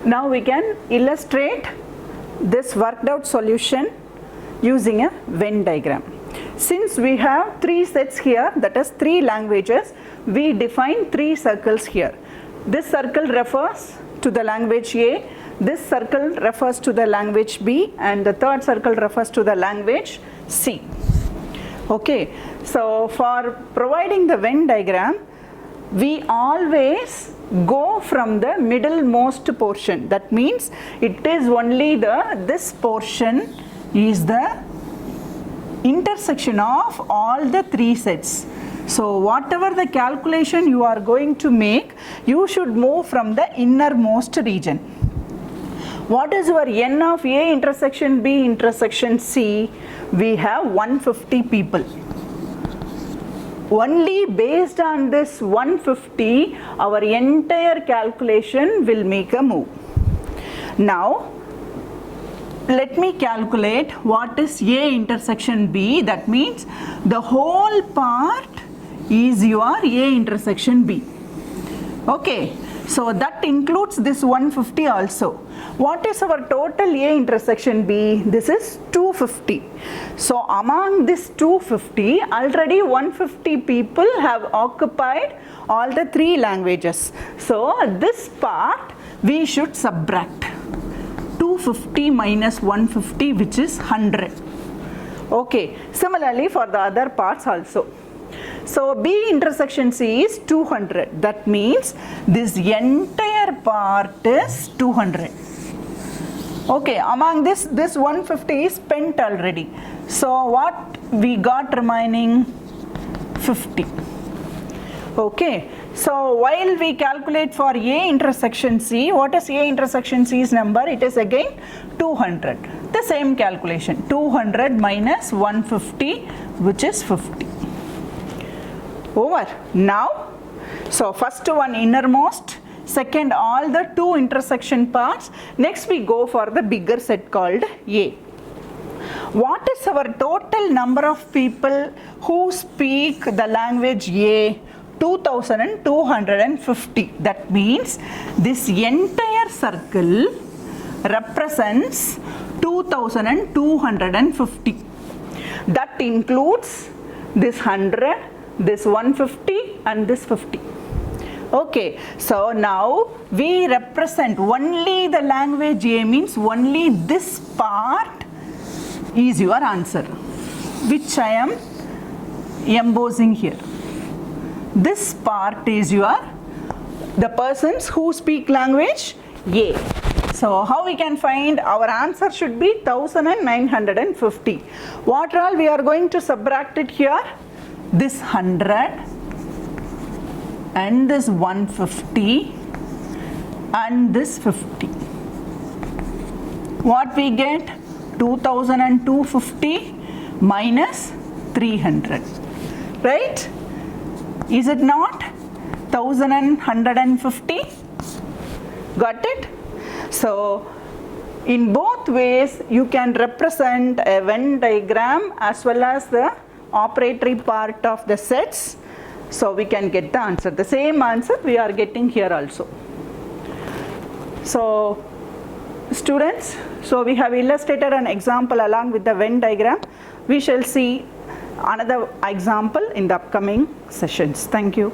Now we can illustrate this worked out solution using a Venn diagram. Since we have three sets here, that is three languages, we define three circles here. This circle refers to the language A, this circle refers to the language B, and the third circle refers to the language C. Okay, so for providing the Venn diagram, we always go from the middlemost portion. That means it is only this portion is the intersection of all the three sets. So whatever the calculation you are going to make, you should move from the innermost region. What is your n of A intersection B intersection C? We have 150 people. Only based on this 150, our entire calculation will make a move. Now, let me calculate what is A intersection B. That means the whole part is your A intersection B. Okay, so that includes this 150 also. What is our total A intersection B? This is 250. So among this 250, already 150 people have occupied all the three languages. So this part we should subtract. 250 minus 150, which is 100. Okay, similarly for the other parts also. So B intersection C is 200. That means this entire part is 200. Okay, among this 150 is spent already. So what we got remaining? 50. Okay, so while we calculate for A intersection C, what is A intersection C's number? It is again 200. The same calculation, 200 minus 150, which is 50. Over. Now, so first one innermost, second all the two intersection parts. Next we go for the bigger set called A. What is our total number of people who speak the language A? 2250. That means this entire circle represents 2250. That includes this 100, this 150 and this 50. Okay, so now we represent only the language A, means only this part is your answer, which I am embossing here. This part is the persons who speak language A. So how we can find? Our answer should be 1950. What all we are going to subtract it here? This 100 and this 150 and this 50. What we get? 2250 minus 300. Right? Is it not 1150? Got it? So in both ways you can represent a Venn diagram as well as the operatory part of the sets. So we can get the answer. The same answer we are getting here also. So students, so we have illustrated an example along with the Venn diagram. We shall see another example in the upcoming sessions. Thank you.